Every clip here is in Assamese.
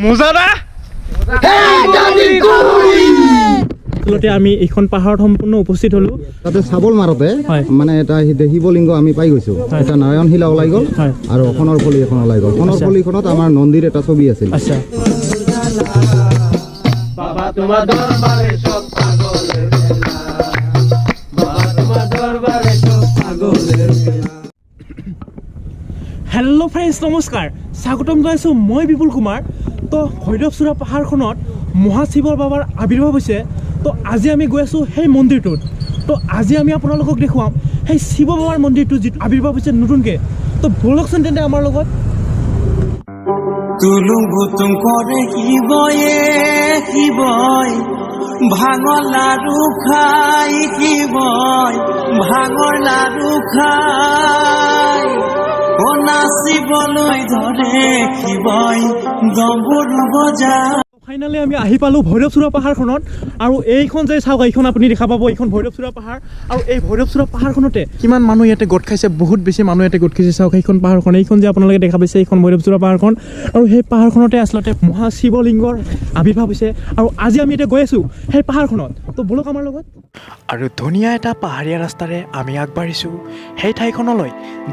মজাদা আমি এইখন পাহাৰত সম্পূৰ্ণ উপস্থিত হলো তাতে চাবল মাৰতে মানে এটা শিৱলিংগ আমি পাই গৈছো এটা নাৰায়ণ শিলা ওলাই গ'ল আৰু অখনৰ ফলি এখন ওলাই গ'ল অখনৰ ফলিখনত আমাৰ নন্দীৰ এটা ছবি আছিল আচ্ছা বাবা তোমাৰ দৰবাৰে সব পাগলেৰ খেলা বাবা তোমাৰ দৰবাৰে সব পাগলেৰ খেলা হেল্ল' ফ্ৰেণ্ডছ নমস্কাৰ স্বাগতম জনাইছোঁ মই বিপুল কুমাৰ তো ভৈৰৱ চূড়া পাহাৰখনত মহাশিৱ বাবাৰ আৱিৰ্ভাৱ হৈছে তো আজি আমি গৈ আছোঁ সেই মন্দিৰটোত তো আজি আমি আপোনালোকক দেখুৱাম সেই শিৱ বাবাৰ মন্দিৰটো যিটো আৱিৰ্ভাৱ হৈছে নতুনকৈ তো বলকচোন তেন্তে আমাৰ লগত তুলুং করে কি বয় ভাঙর লাড়ু খাই কি বয় ভাঙর লাড়ু খাই ও নাচিবলৈ ধরে কি বয় দম্বুর বজা ফাইনালি আমি আহি পালোঁ ভৈৰৱ চূড়া পাহাৰখনত আৰু এইখন যে চাওক এইখন আপুনি দেখা পাব এইখন ভৈৰৱ চূড়া পাহাৰ আৰু এই ভৈৰৱ চূড়া পাহাৰখনতে কিমান মানুহ ইয়াতে গোট খাইছে বহুত বেছি মানুহ ইয়াতে গোট খাইছে চাওক সেইখন পাহাৰখন এইখন যে আপোনালোকে দেখা পাইছে এইখন ভৈৰৱ চূড়া পাহাৰখন আৰু সেই পাহাৰখনতে আচলতে মহাশিৱলিংগৰ আৱিৰ্ভাৱ হৈছে আৰু আজি আমি এতিয়া গৈ আছোঁ সেই পাহাৰখনত তো বলক আমাৰ লগত আৰু ধুনীয়া এটা পাহাৰীয়া ৰাস্তাৰে আমি আগবাঢ়িছোঁ সেই ঠাইখনলৈ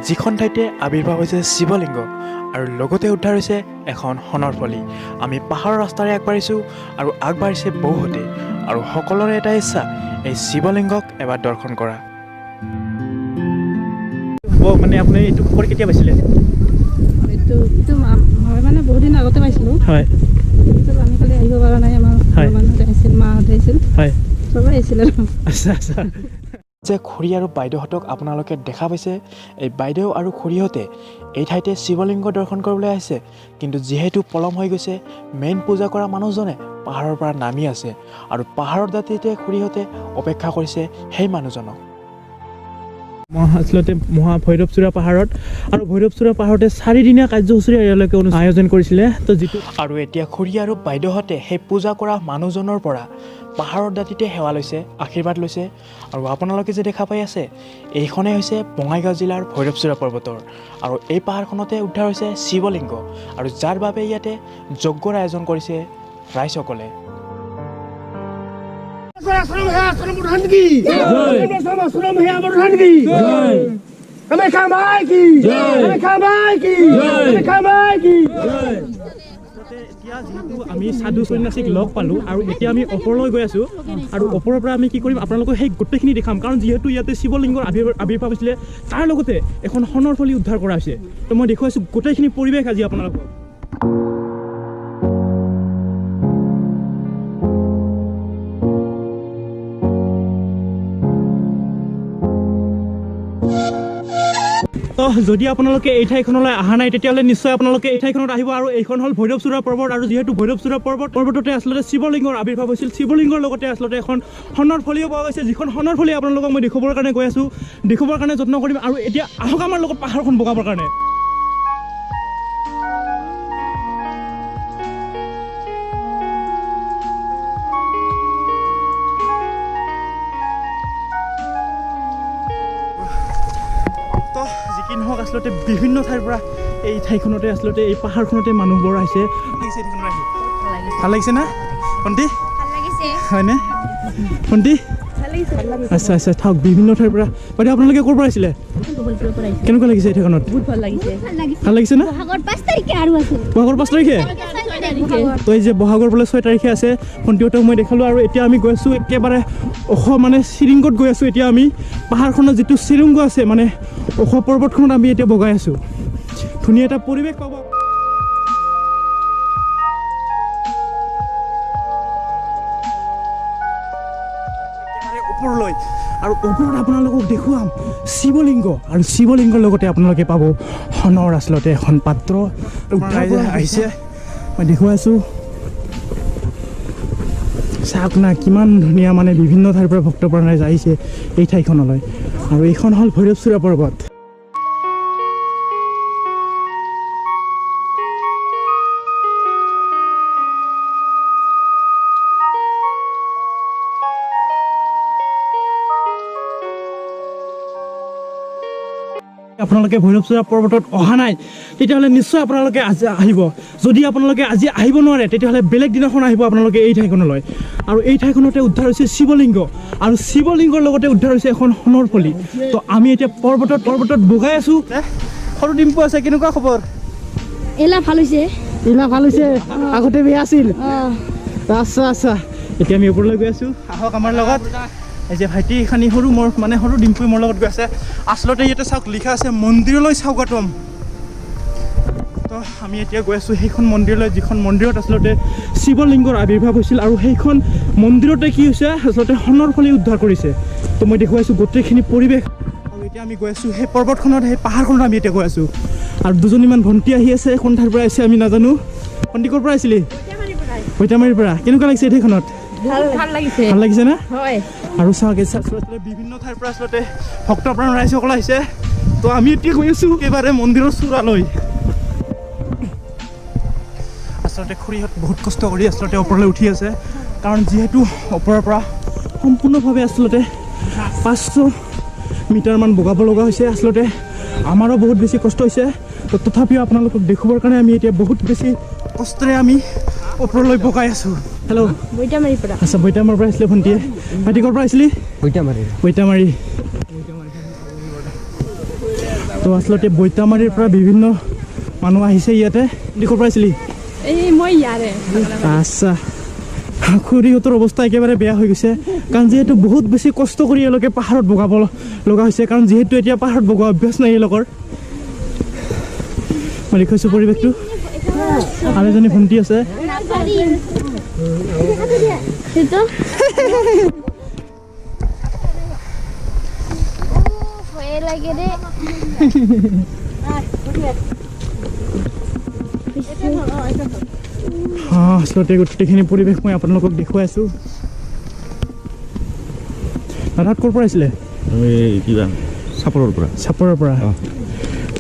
যিখন ঠাইতে আৱিৰ্ভাৱ হৈছে শিৱলিংগ আৰু লগতে উদ্ধাৰ হৈছে এখন সোণৰ ফলি আমি পাহাৰৰ ৰাস্তাৰে আগবাঢ়িছোঁ আৰু আগবাঢ়িছে বহুতে আৰু সকলোৰে এটা ইচ্ছা এই শিৱলিংগক এবাৰ দৰ্শন কৰা মানে আপুনি এইটো খবৰ কেতিয়া পাইছিলে মই মানে বহুত দিন আগতে পাইছিলোঁ হয় আমি খালি আহিব পৰা নাই আমাৰ মানুহত আহিছিল মাহঁত আহিছিল হয় চবেই আহিছিল আচ্ছা আচ্ছা যে খুৰী আৰু বাইদেউহঁতক আপোনালোকে দেখা পাইছে এই বাইদেউ আৰু খুৰীহঁতে এই ঠাইতে শিৱলিংগ দৰ্শন কৰিবলৈ আহিছে কিন্তু যিহেতু পলম হৈ গৈছে মেইন পূজা কৰা মানুহজনে পাহাৰৰ পৰা নামি আছে আৰু পাহাৰৰ দাঁতিতে খুৰীহঁতে অপেক্ষা কৰিছে সেই মানুহজনক আচলতে ভৈৰৱ চূড়া পাহাৰত আৰু ভৈৰৱ চূড়া পাহাৰতে 4 দিনীয়া কাৰ্যসূচীৰে ইয়ালৈকে আয়োজন কৰিছিলে তো যিটো আৰু এতিয়া খুৰী আৰু বাইদেউহঁতে সেই পূজা কৰা মানুহজনৰ পৰা পাহাৰৰ দাঁতিতে সেৱা লৈছে আশীৰ্বাদ লৈছে আৰু আপোনালোকে যে দেখা পাই আছে এইখনেই হৈছে বঙাইগাঁও জিলাৰ ভৈৰৱ চূড়া পৰ্বতৰ আৰু এই পাহাৰখনতে উদ্ধাৰ হৈছে শিৱলিংগ আৰু যাৰ বাবে ইয়াতে যজ্ঞৰ আয়োজন কৰিছে ৰাইজসকলে আমি সাধু সন্যাসীক লগ পালোঁ আৰু এতিয়া আমি ওপৰলৈ গৈ আছোঁ আৰু ওপৰৰ পৰা আমি কি কৰিম আপোনালোকক সেই গোটেইখিনি দেখাম কাৰণ যিহেতু ইয়াতে শিৱলিংগৰ আৱিৰ্ভাৱ হৈছিলে তাৰ লগতে এখন সোণৰ ফলি উদ্ধাৰ কৰা হৈছে তো মই দেখুৱাইছোঁ গোটেইখিনি পৰিৱেশ আজি আপোনালোকক তো যদি আপোনালোকে এই ঠাইখনলৈ অহা নাই তেতিয়াহ'লে নিশ্চয় আপোনালোকে এই ঠাইখনত আহিব আৰু এইখন হ'ল ভৈৰৱ চূড়া পৰ্বত আৰু যিহেতু ভৈৰৱ চূড়া পৰ্বততে আচলতে শিৱলিংগৰ আৱিৰ্ভাৱ হৈছিল শিৱলিংগৰ লগতে আচলতে এখন সোণৰ ফলিও পোৱা গৈছে যিখন সোণৰ ফলি আপোনালোকক মই দেখুৱাবৰ কাৰণে গৈ আছোঁ দেখুৱাবৰ কাৰণে যত্ন কৰিম আৰু এতিয়া আহক আমাৰ লগত পাহাৰখন বগাবৰ কাৰণে নহওক আচলতে বিভিন্ন ঠাইৰ পৰা এই ঠাইখনতে আচলতে এই পাহাৰখনতে মানুহবোৰ আহিছে ভাল লাগিছে না ভণ্টি হয়নে ভণ্টি আচ্ছা আচ্ছা থাকক বিভিন্ন ঠাইৰ পৰা বাইদেউ আপোনালোকে ক'ৰ পৰা আহিছিলে কেনেকুৱা লাগিছে এই ঠাইখনত ভাল লাগিছে না বহাগৰ 5 তাৰিখে তো এই যে বহাগৰ বোলে 6 তাৰিখে আছে ভণ্টিহঁতক মই দেখালোঁ আৰু এতিয়া আমি গৈ আছোঁ একেবাৰে মানে চিৰিংগত গৈ আছোঁ এতিয়া আমি পাহাৰখনত যিটো চিৰিংগ আছে মানে পৰ্বতখনত আমি এতিয়া বগাই আছোঁ ধুনীয়া এটা পৰিৱেশ পাব ওপৰলৈ আৰু ওপৰত আপোনালোকক দেখুৱাম শিৱলিংগ আৰু শিৱলিংগৰ লগতে আপোনালোকে পাব সোণৰ আচলতে এখন পাত্ৰ আহিছে মই দেখুৱাইছোঁ চাওক না কিমান ধুনীয়া মানে বিভিন্ন ঠাইৰ পৰা ভক্তপ্ৰাণ ৰাইজ আহিছে এই ঠাইখনলৈ আৰু এইখন হ'ল ভৈৰৱ চূড়া পৰ্বত আপোনালোকে ভৈৰৱ চূড়া পৰ্বতত অহা নাই তেতিয়াহ'লে নিশ্চয় আপোনালোকে আজি আহিব যদি আপোনালোকে আজি আহিব নোৱাৰে তেতিয়াহ'লে বেলেগ দিনাখন আহিব আপোনালোকে এই ঠাইখনলৈ আৰু এই ঠাইখনতে উদ্ধাৰ হৈছে শিৱলিংগ আৰু শিৱলিংগৰ লগতে উদ্ধাৰ হৈছে এখন সোণৰ ফলি তো আমি এতিয়া পৰ্বতত বগাই আছোঁ সৰু ডিম্পু আছে কেনেকুৱা খবৰ এলা ভাল হৈছে আগতে বেয়া আছিল আচ্ছা এতিয়া আমি ওপৰলৈ গৈ আছোঁ আহক আমাৰ লগত এই যে ভাইটি খানি সৰু সৰু ডিম্পুই মোৰ লগত গৈ আছে আচলতে ইয়াতে চাওক লিখা আছে মন্দিৰলৈ স্বাগতম তো আমি এতিয়া গৈ আছোঁ সেইখন মন্দিৰলৈ যিখন মন্দিৰত আচলতে শিৱলিংগৰ আৱিৰ্ভাৱ হৈছিল আৰু সেইখন মন্দিৰতে কি হৈছে আচলতে সোণৰ ফলি উদ্ধাৰ কৰিছে তো মই দেখুৱাইছোঁ গোটেইখিনি পৰিৱেশ আৰু এতিয়া আমি গৈ আছোঁ সেই পৰ্বতখনত সেই পাহাৰখনত আমি এতিয়া গৈ আছোঁ আৰু দুজনীমান ভণ্টি আহি আছে কোন ঠাইৰ পৰা আহিছে আমি নাজানো ভণ্টি ক'ৰ পৰা আহিছিলি বৈতামাৰীৰ পৰা কেনেকুৱা লাগিছে এই ঠাইখনত ভাল লাগিছে না হয় আৰু চাওক আচলতে বিভিন্ন ঠাইৰ পৰা আচলতে ভক্তপ্ৰাণ ৰাইজসকল আহিছে তো আমি এতিয়া গৈ আছোঁ একেবাৰে মন্দিৰৰ চূড়ালৈ আচলতে খুৰীহঁত বহুত কষ্ট কৰি আচলতে ওপৰলৈ উঠি আছে কাৰণ যিহেতু ওপৰৰ পৰা সম্পূৰ্ণভাৱে আচলতে 500 মিটাৰমান বগাব লগা হৈছে আচলতে আমাৰো বহুত বেছি কষ্ট হৈছে তো তথাপিও আপোনালোকক দেখুৱাৰ কাৰণে আমি এতিয়া বহুত বেছি কষ্টৰে আমি ওপৰলৈ বগাই আছোঁ হেল্ল' বৈতামাৰীৰ পৰা আচ্ছা বৈতামাৰীৰ পৰা আহিছিলে ভণ্টিয়ে ভাইটি ক'ৰ পৰা আহিছিলি বৈতামাৰী তো আচলতে বৈতামাৰীৰ পৰা বিভিন্ন মানুহ আহিছে ইয়াতে ক'ৰ পৰা আহিছিলি মই ইয়াৰে আচ্ছা খুৰীহঁতৰ অৱস্থা একেবাৰে বেয়া হৈ গৈছে কাৰণ যিহেতু বহুত বেছি কষ্ট কৰি এওঁলোকে পাহাৰত বগাব লগা হৈছে কাৰণ যিহেতু এতিয়া পাহাৰত বগোৱা অভ্যাস নাই এওঁলোকৰ মই দেখুৱাইছোঁ পৰিৱেশটো আৰু এজনী ভণ্টি আছে আচলতে গোটেইখিনি পৰিৱেশ মই আপোনালোকক দেখুৱাইছোঁ দাদাত ক'ৰ পৰা আহিছিলে চাপৰৰ পৰা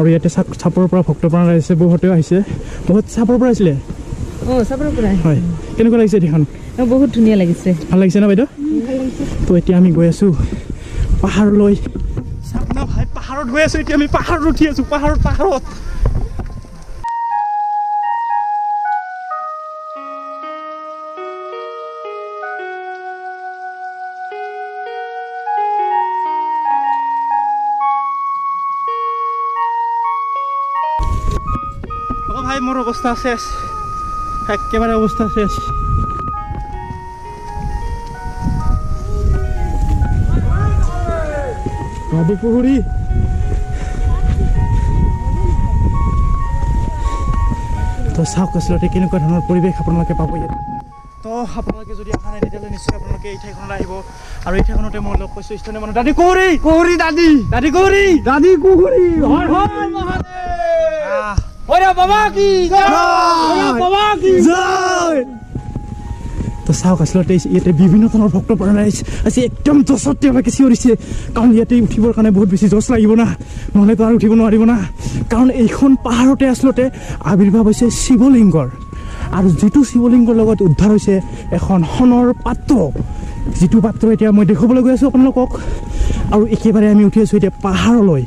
আৰু ইয়াতে চাপৰৰ পৰা ভক্তপ্ৰাণ আহিছে বহুতেও আহিছে বহুত চাপৰৰ পৰা আহিছিলে হয় কেনেকুৱা লাগিছে এইখন বহুত ধুনীয়া লাগিছে ভাল লাগিছে না বাইদেউ তো এতিয়া আমি গৈ আছোঁ পাহাৰলৈ ভাই পাহাৰত গৈ আছোঁ এতিয়া আমি পাহাৰত উঠি আছোঁ পাহাৰত ভাই মোৰ অৱস্থা শেষ একেবাৰে অৱস্থা শেষ নদী পুখুৰী তো চাওক আচলতে কেনেকুৱা ধৰণৰ পৰিৱেশ আপোনালোকে পাব ইয়াত তো আপোনালোকে যদি অহা নাই তেতিয়াহ'লে নিশ্চয় আপোনালোকে এই ঠাইখনলৈ আহিব আৰু এই ঠাইখনতে মই লগ পাইছোঁ স্থানীয় মানুহ দাদী কুহুৰী দাদী কুহুৰী তো চাওক আচলতে ইয়াতে বিভিন্ন ধৰণৰ ভক্তপ্ৰাণ ৰাইজ আজি একদম জছত তেওঁলোকে চিঞৰিছে কাৰণ ইয়াতে উঠিবৰ কাৰণে বহুত বেছি জছ লাগিব না নহ'লেতো আৰু উঠিব নোৱাৰিব না কাৰণ এইখন পাহাৰতে আচলতে আৱিৰ্ভাৱ হৈছে শিৱলিংগৰ আৰু যিটো শিৱলিংগৰ লগত উদ্ধাৰ হৈছে এখন সোণৰ পাত্ৰ যিটো পাত্ৰ এতিয়া মই দেখুৱাবলৈ গৈ আছোঁ আপোনালোকক আৰু একেবাৰে আমি উঠি আছোঁ এতিয়া পাহাৰলৈ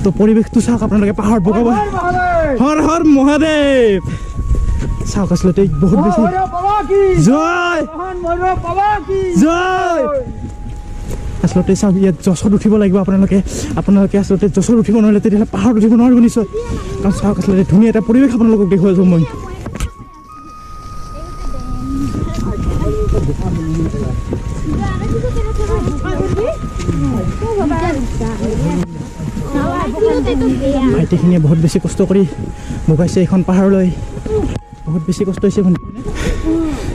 তো পৰিৱেশটো চাওক আপোনালোকে পাহাৰত বগাব হৰ হৰ মহাদেৱ চাওক আচলতে বহুত বেছি জয় আচলতে চাওক ইয়াত জছত উঠিব লাগিব আপোনালোকে আচলতে জছত উঠিব নোৱাৰিলে তেতিয়াহ'লে পাহাৰত উঠিব নোৱাৰিব নিশ্চয় কাৰণ চাওক আচলতে ধুনীয়া এটা পৰিৱেশ আপোনালোকক দেখুৱাইছোঁ মই ভাইটিখিনিয়ে বহুত বেছি কষ্ট কৰি বগাইছে এইখন পাহাৰলৈ বহুত বেছি কষ্ট হৈছে ভণ্টি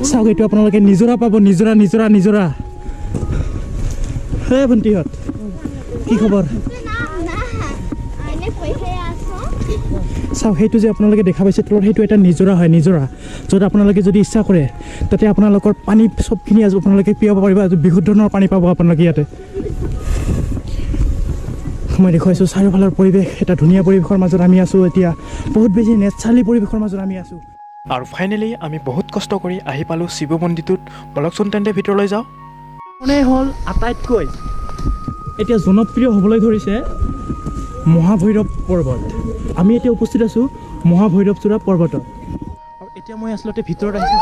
চাওক এইটো আপোনালোকে নিজৰা পাব নিজৰা হে ভণ্টিহঁত কি খবৰ চাওক সেইটো যে আপোনালোকে দেখা পাইছে তলত সেইটো এটা নিজৰা হয় য'ত আপোনালোকে যদি ইচ্ছা কৰে তাতে আপোনালোকৰ পানী চবখিনি আপোনালোকে পিয়াব পাৰিব বিশুদ্ধ ধৰণৰ পানী পাব আপোনালোকে ইয়াতে মই দেখুৱাইছোঁ চাৰিওফালৰ পৰিৱেশ এটা ধুনীয়া পৰিৱেশৰ মাজত আমি আছোঁ এতিয়া বহুত বেছি নেচাৰেলি পৰিৱেশৰ মাজত আমি আছোঁ আৰু ফাইনেলি আমি বহুত কষ্ট কৰি আহি পালোঁ শিৱ মন্দিৰটোত বলকচোন তেন্তে ভিতৰলৈ যাওঁ কোনে হ'ল আটাইতকৈ এতিয়া জনপ্ৰিয় হ'বলৈ ধৰিছে মহাভৈৰৱ পৰ্বত আমি এতিয়া উপস্থিত আছোঁ মহাভৈৰৱ চূড়া পৰ্বতত আৰু এতিয়া মই আচলতে ভিতৰত আহিছোঁ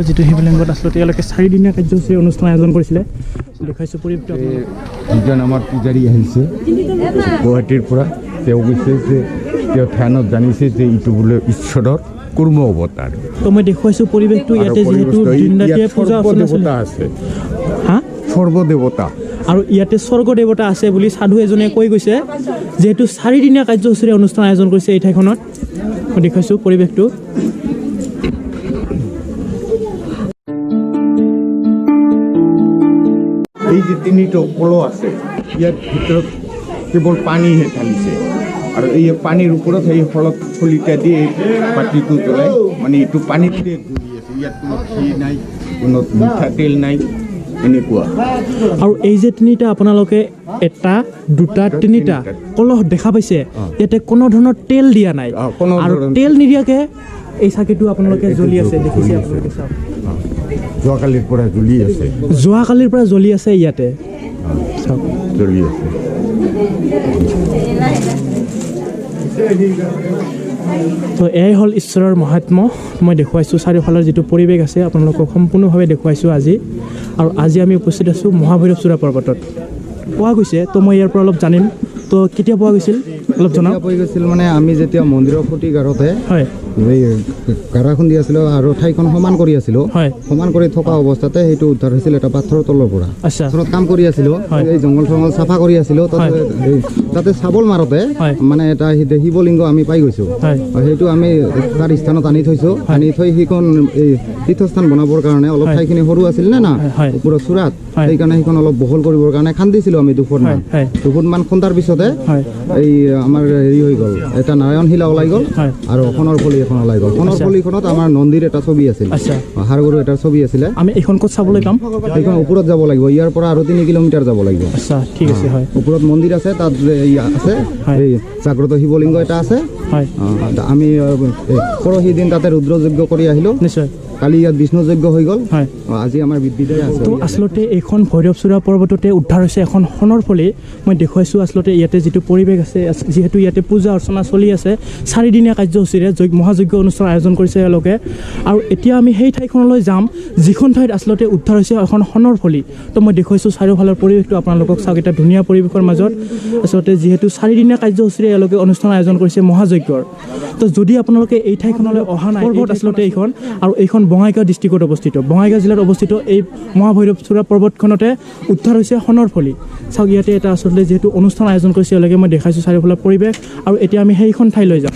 যিটো শিৱলিংগত আচলতে ইয়ালৈকে 4 দিনীয়া কাৰ্যসূচীৰ অনুষ্ঠান আয়োজন কৰিছিলে দেখাইছোঁ পৰিৱেশটো যিজন আমাৰ পূজাৰী আহিছে গুৱাহাটীৰ পৰা তেওঁ কৈছে যে তেওঁ ধ্যানত জানিছে যে ইটো বোলে ঈশ্বৰৰ কুৰ্ম অৱতাৰ তো মই দেখুৱাইছোঁ পৰিৱেশটো ইয়াতে যিহেতু দিন-ৰাতিয়ে পূজা সৰ্বদেৱতা আছে সৰ্বদেৱতা আৰু ইয়াতে স্বৰ্গদেৱতা আছে বুলি সাধু এজনে কৈ গৈছে যেহেতু 4 দিনীয়া কাৰ্যসূচীৰ অনুষ্ঠান আয়োজন কৰিছে এই ঠাইখনত মই দেখুৱাইছোঁ পৰিৱেশটো এই যে তিনিটা কল আছে ইয়াৰ ভিতৰত কেৱল পানীহে ঢালিছে আৰু এই পানীৰ ওপৰত সেই ফলিতা দি এই পাতিটো জ্বলাই মানে এইটো পানীতে ঘূৰি আছে ইয়াত কোনো ঘি নাই কোনো মিঠাতেল নাই এনেকুৱা আৰু এই যে তিনিটা আপোনালোকে এটা দুটা তিনিটা কলহ দেখা পাইছে ইয়াতে কোনো ধৰণৰ তেল দিয়া নাই আৰু তেল নিদিয়াকে এই চাকিটো আপোনালোকে জ্বলি আছে দেখিছে আপোনালোকে চাওক যোৱাকালিৰ পৰা জ্বলি আছে ইয়াতে চাওক জ্বলি আছে তো এয়াই হ'ল ঈশ্বৰৰ মহাত্ম মই দেখুৱাইছোঁ চাৰিওফালৰ যিটো পৰিৱেশ আছে আপোনালোকক সম্পূৰ্ণভাৱে দেখুৱাইছোঁ আজি আৰু আজি আমি উপস্থিত আছোঁ মহাভৈৰৱ চূড়া পৰ্বতত পোৱা গৈছে তো মই ইয়াৰ পৰা অলপ জানিম তো কেতিয়া পোৱা গৈছিল অলপ জনাওক পোৱা গৈছিল মানে আমি যেতিয়া মন্দিৰৰ খুঁটিঘাৰতে হয় এই গাৰা খুন্দি আছিলোঁ আৰু ঠাইখন সমান কৰি আছিলোঁ সমান কৰি থকা অৱস্থাতে সেইটো উদ্ধাৰ হৈছিল এটা পাথৰৰ তলৰ পৰা আচ্ছা কাম কৰি আছিলোঁ এই জংঘল চংঘল চাফা কৰি আছিলোঁ তাতে চাবল মাৰোতে মানে এটা শিৱলিংগ আমি পাই গৈছোঁ সেইটো আমি তাৰ স্থানত আনি থৈছোঁ আনি থৈ সেইখন এই তীৰ্থস্থান বনাবৰ কাৰণে অলপ ঠাইখিনি সৰু আছিল নে না ওপৰত চূড়াত সেইকাৰণে সেইখন অলপ বহল কৰিবৰ কাৰণে খান্দিছিলোঁ আমি 2 ফুটমান খন্দাৰ পিছতে এই আমাৰ হেৰি হৈ গ'ল এটা নাৰায়ণ শিলা ওলাই গ'ল আৰু অখনৰ ফলি এখন ওলাই গ'ল অখনৰ ফলিখনত আমাৰ নন্দীৰ এটা ছবি আছিল হাড়গৰু এটা ছবি আছিলে আমি এইখন ক'ত চাবলৈ পাম সেইখন ওপৰত যাব লাগিব ইয়াৰ পৰা আৰু 3 কিলোমিটাৰ যাব লাগিব আচ্ছা ঠিক আছে হয় ওপৰত মন্দিৰ আছে তাত আছে এই জাগ্ৰত শিৱলিংগ এটা আছে আমি পৰহি দিন তাতে ৰুদ্ৰযজ্ঞ কৰি আহিলোঁ নিশ্চয় কালি ইয়াত বিষ্ণু যজ্ঞ হৈ গ'ল আজি আমাৰ বিদ্যালয় আছে তো আচলতে এইখন ভৈৰৱ চূড়া পৰ্বততে উদ্ধাৰ হৈছে এখন সোণৰ ফলি মই দেখুৱাইছোঁ আচলতে ইয়াতে যিটো পৰিৱেশ আছে যিহেতু ইয়াতে পূজা অৰ্চনা চলি আছে 4 দিনীয়া কাৰ্যসূচীৰে মহাযজ্ঞ অনুষ্ঠান আয়োজন কৰিছে এওঁলোকে আৰু এতিয়া আমি সেই ঠাইখনলৈ যাম যিখন ঠাইত আচলতে উদ্ধাৰ হৈছে এখন সোণৰ ফলি তো মই দেখুৱাইছোঁ চাৰিওফালৰ পৰিৱেশটো আপোনালোকক চাওক এটা ধুনীয়া পৰিৱেশৰ মাজত আচলতে যিহেতু 4 দিনীয়া কাৰ্যসূচীৰে এওঁলোকে অনুষ্ঠান আয়োজন কৰিছে মহাযজ্ঞৰ তো যদি আপোনালোকে এই ঠাইখনলৈ অহা নাই পৰ্বত আচলতে এইখন আৰু এইখন বঙাইগাঁও ডিষ্ট্ৰিক্টত অৱস্থিত বঙাইগাঁও জিলাত অৱস্থিত এই মহাভৈৰৱ চূড়া পৰ্বতখনতে উদ্ধাৰ হৈছে সোণৰ ফলি চাওক ইয়াতে এটা আচলতে যিহেতু অনুষ্ঠান আয়োজন কৰিছে এওঁলোকে মই দেখাইছোঁ চাৰিওফালৰ পৰিৱেশ আৰু এতিয়া আমি সেইখন ঠাইলৈ যাম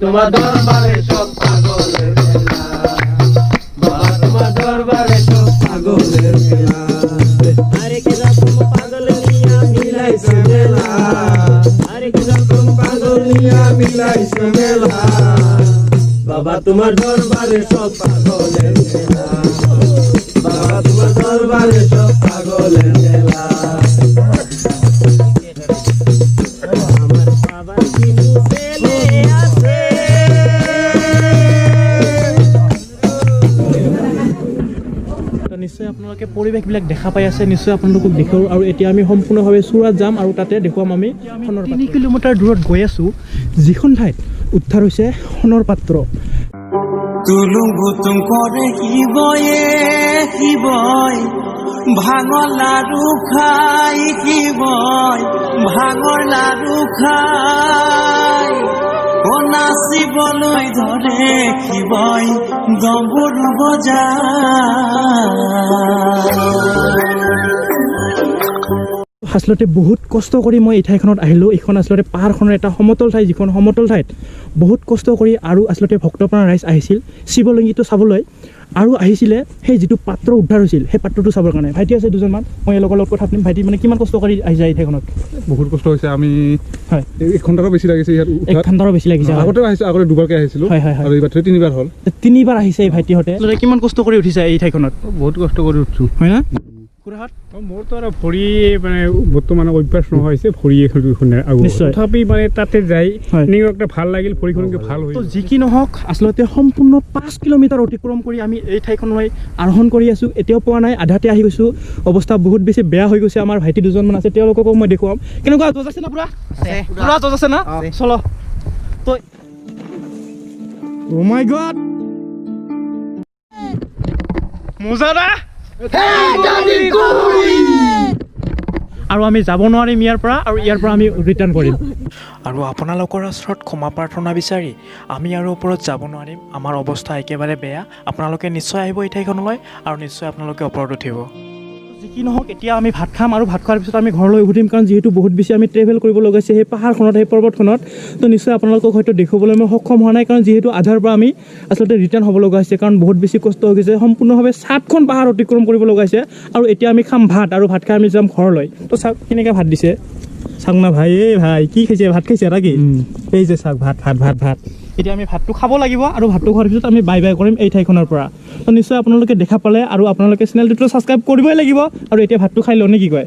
তোমার দরবারে সব পাগলের খেলা বাবা তোমার দরবারে সব পাগলের খেলা আরে কি রকম পাগল নিয়া মিলাইছে মেলা আরে কি রকম পাগল নিয়া মিলাইছে মেলা বাবা তোমার দরবারে সব পাগলের খেলা বাবা তোমার দরবারে সব পাগলের খেলা আমার বাবা কিছু ছেলে আছে নিশ্চয় আপোনালোকে পৰিৱেশবিলাক দেখা পাই আছে নিশ্চয় আপোনালোকক দেখুৱাওঁ আৰু এতিয়া আমি সম্পূৰ্ণভাৱে চূড়াত যাম আৰু তাতে দেখুৱাম আমি 3 কিলোমিটাৰ দূৰত গৈ আছোঁ যিখন ঠাইত উদ্ধাৰ হৈছে সোণৰ পাত্ৰ তুলুং ভুতুং করে কি বয় ভাঙর লাড়ু খাই কি বয় ভাঙর লাড়ু খাই ও নাচিবলৈ ধরে কি বয় ডম্বৰু বজায় আচলতে বহুত কষ্ট কৰি মই এই ঠাইখনত আহিলোঁ এইখন আচলতে পাহাৰখনৰ এটা সমতল ঠাই যিখন সমতল ঠাইত বহুত কষ্ট কৰি আৰু আচলতে ভক্তপ্ৰাণ ৰাইজ আহিছিল শিৱলিংগটো চাবলৈ আৰু আহিছিলে সেই যিটো পাত্ৰ উদ্ধাৰ হৈছিল সেই পাত্ৰটো চাবৰ কাৰণে ভাইটি আছে দুজনমান মই এওঁলোকৰ লগত কথা পাতিম ভাইটি মানে কিমান কষ্ট কৰি আহিছে এই ঠাইখনত বহুত কষ্ট হৈছে আমি হয় 1 ঘণ্টাৰো বেছি লাগিছে ইয়াত 1 ঘণ্টাৰো বেছি লাগিছে আগতে আহিছোঁ আগতে দুবাৰকৈ আহিছিলোঁ আৰু এইবাৰ 3বাৰ হ'ল 3বাৰ আহিছে এই ভাইটিহঁতে কিমান কষ্ট কৰি উঠিছে এই ঠাইখনত বহুত কষ্ট কৰি উঠছোঁ হয় না মোৰতো আৰু ভৰি মানে বৰ্তমান অভ্যাস নহৈছে ভৰি এখন তথাপি মানে তাতে যাই এনেকুৱা একটা ভাল লাগিল ভৰিখনকে ভাল হৈ যি কি নহওক আচলতে সম্পূৰ্ণ 5 কিলোমিটাৰ অতিক্ৰম কৰি আমি এই ঠাইখনলৈ আৰোহণ কৰি আছোঁ এতিয়াও পোৱা নাই আধাতে আহি গৈছোঁ অৱস্থা বহুত বেছি বেয়া হৈ গৈছে আমাৰ ভাইটি দুজনমান আছে তেওঁলোককো মই দেখুৱাম কেনেকুৱা জজ আছে না পুৰা জজ আছে না চলো তো ও মাই গড মজা আৰু আমি যাব নোৱাৰিম ইয়াৰ পৰা আৰু ইয়াৰ পৰা আমি ৰিটাৰ্ণ কৰিম আৰু আপোনালোকৰ ওচৰত ক্ষমা প্ৰাৰ্থনা বিচাৰি আমি আৰু ওপৰত যাব নোৱাৰিম আমাৰ অৱস্থা একেবাৰে বেয়া আপোনালোকে নিশ্চয় আহিব এই ঠাইখনলৈ আৰু নিশ্চয় আপোনালোকে ওপৰত উঠিব যি কি নহওক এতিয়া আমি ভাত খাম আৰু ভাত খোৱাৰ পিছত আমি ঘৰলৈ উঠিম কাৰণ যিহেতু বহুত বেছি আমি ট্ৰেভেল কৰিব লগা হৈছে সেই পাহাৰখনত সেই পৰ্বতখনত তো নিশ্চয় আপোনালোকক হয়তো দেখুৱাবলৈ মই সক্ষম হোৱা নাই কাৰণ যিহেতু আধাৰ পৰা আমি আচলতে ৰিটাৰ্ণ হ'ব লগা হৈছে কাৰণ বহুত বেছি কষ্ট হৈ গৈছে সম্পূৰ্ণভাৱে 7খন পাহাৰ অতিক্ৰম কৰিব লগা হৈছে আৰু এতিয়া আমি খাম ভাত আৰু ভাত খাই আমি যাম ঘৰলৈ তো চাওক কেনেকৈ ভাত দিছে চাওক না ভাই এই ভাই কি খাইছে ভাত খাইছে নেকি এই যে চাওক ভাত এতিয়া আমি ভাতটো খাব লাগিব আৰু ভাতটো খোৱাৰ পিছত আমি বাই বাই কৰিম এই ঠাইখনৰ পৰা তো নিশ্চয় আপোনালোকে দেখা পালে আৰু আপোনালোকে চেনেলটো ছাবস্ক্ৰাইব কৰিবই লাগিব আৰু এতিয়া ভাতটো খাই লওঁ নে কি কয়